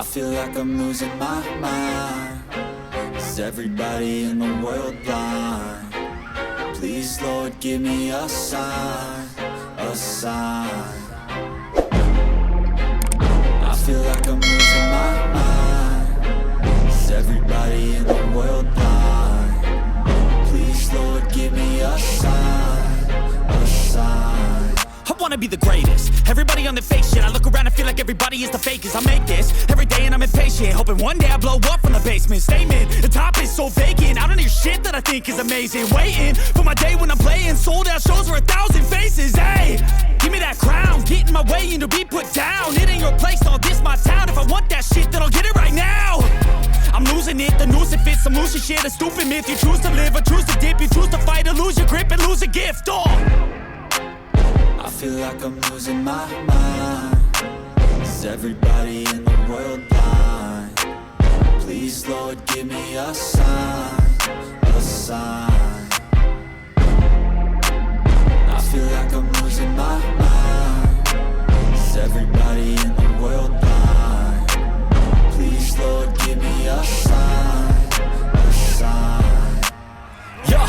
I feel like I'm losing my mind. Is everybody in the world blind? Please, Lord, give me a sign, a sign. I feel like I'm losing my mind. Is everybody in the world blind? Please, Lord, give me a sign, a sign. I wanna be the greatest. Everybody on the fake shit. I look around and feel like everybody is the fakest. I make this every day and I'm impatient, hoping one day I blow up from the basement. Statement, the top is so vacant. I don't hear shit that I think is amazing. Waiting for my day when I'm playing sold out shows for 1,000 faces. Hey, give me that crown, get in my way and to be put down. It ain't your place, no, this my town. If I want that shit, then I'll get it right now. I'm losing it, the noose it fits. I'm losing shit, a stupid myth. You choose to live or choose to dip. You choose to fight or lose your grip and lose a gift. Oh, I feel like I'm losing my mind. Is everybody in the world blind? Please, Lord, give me a sign, a sign. I feel like I'm losing my mind. Is everybody in the world blind? Please, Lord, give me a sign, a sign. yeah.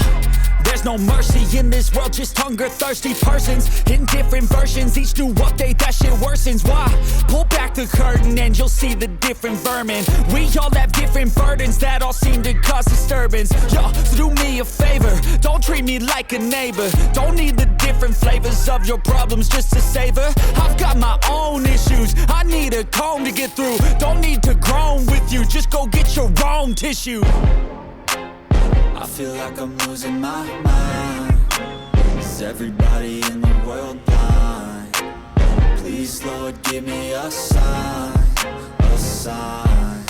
There's no mercy in this world, just hunger-thirsty persons in different versions. Each new update, that shit worsens. Why? Pull back the curtain and you'll see the different vermin. We all have different burdens that all seem to cause disturbance. Yo, so do me a favor, don't treat me like a neighbor. Don't need the different flavors of your problems just to savor. I've got my own issues, I need a comb to get through. Don't need to groan with you, just go get your own tissue. I feel like I'm losing my mind. Is everybody in the world blind? Please, Lord, give me a sign, a sign.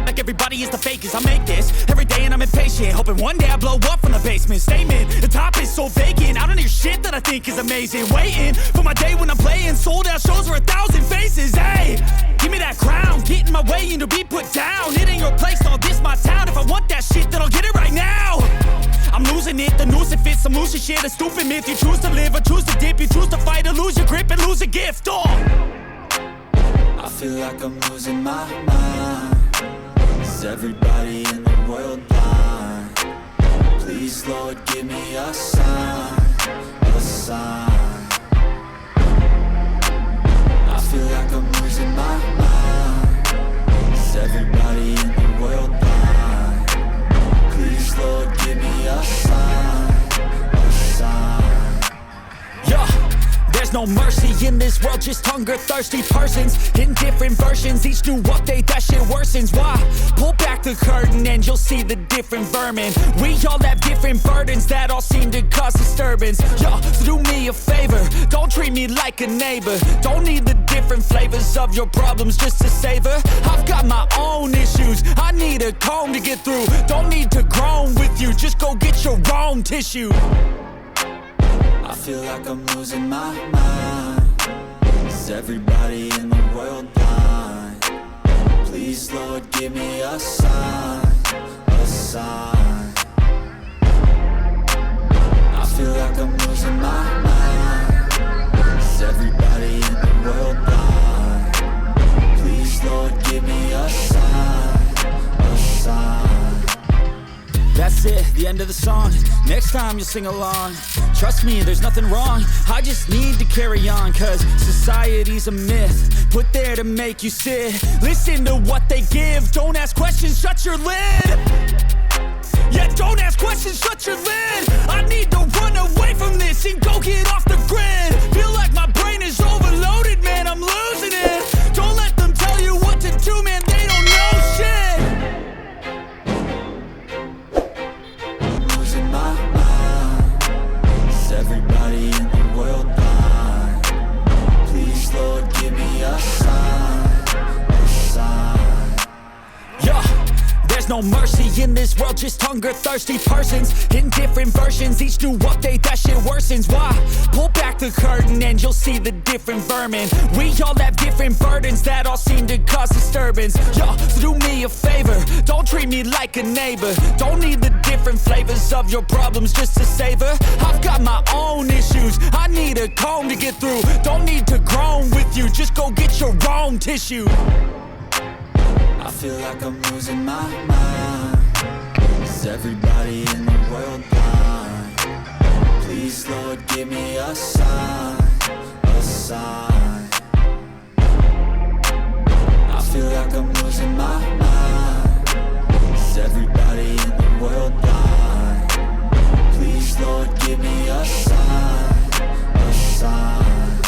Like everybody is the fakest. I make this every day and I'm impatient, hoping one day I blow up from the basement. Statement, the top is so vacant. I don't hear shit that I think is amazing. Waiting for my day when I'm playing sold out shows for 1,000 faces. Hey, give me that crown, get in my way and to be put down. It ain't your place, no, this my town. If I want that shit, then I'll get it right now. I'm losing it, the noose it fits. I'm losing shit, a stupid myth. You choose to live or choose to dip. You choose to fight or lose your grip and lose a gift. Oh, I feel like I'm losing my mind. Is everybody in the world blind? Please, Lord, give me a sign, a sign. I feel like I'm losing my mind. Is everybody in the world blind? Please, Lord, give me a sign, a sign. yeah. There's no mercy in this world, just hunger-thirsty persons in different versions. Each new update, that shit worsens. Why? Pull back the curtain and you'll see the different vermin. We all have different burdens that all seem to cause disturbance. Yo, so do me a favor, don't treat me like a neighbor. Don't need the different flavors of your problems just to savor. I've got my own issues, I need a comb to get through. Don't need to groan with you, just go get your own tissue. I feel like I'm losing my mind. Is everybody in the world blind? Please, Lord, give me a sign, a sign. I feel like I'm losing my mind. Is everybody in the world blind? Please, Lord, give me a sign, a sign. That's it, the end of the song. Next time you'll sing along. Trust me, there's nothing wrong. I just need to carry on, cause society's a myth put there to make you sit. Listen to what they give. Don't ask questions, shut your lid. Yeah, don't ask questions, shut your lid. I need to run away from this and go get off the grid. Feel like my brain is overloaded, man, I'm losing it. Don't let them tell you what to do, man, they don't know shit. Losing my mind. Is everybody in the world blind? Please, Lord, give me a sign, a sign. Yeah, there's no no mercy in this world, just hunger thirsty persons in different versions, each new update that shit worsens. Why? Pull back the curtain and you'll see the different vermin. We all have different burdens that all seem to cause disturbance. Yo, so do me a favor, don't treat me like a neighbor. Don't need the different flavors of your problems just to savor. I've got my own issues, I need a comb to get through. Don't need to groan with you, just go get your own tissue. I feel like I'm losing my mind. Is everybody in the world blind? Please, Lord, give me a sign, a sign. I feel like I'm losing my mind. Is everybody in the world blind? Please, Lord, give me a sign, a sign.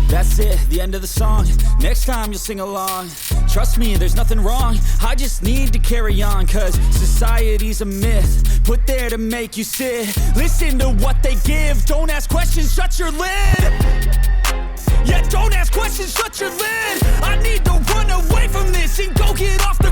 That's it, the end of the song. Next time you'll sing along. Trust me, there's nothing wrong. I just need to carry on, cause society's a myth put there to make you sit. Listen to what they give. Don't ask questions, shut your lid. Yeah, don't ask questions, shut your lid. I need to run away from this and go get off the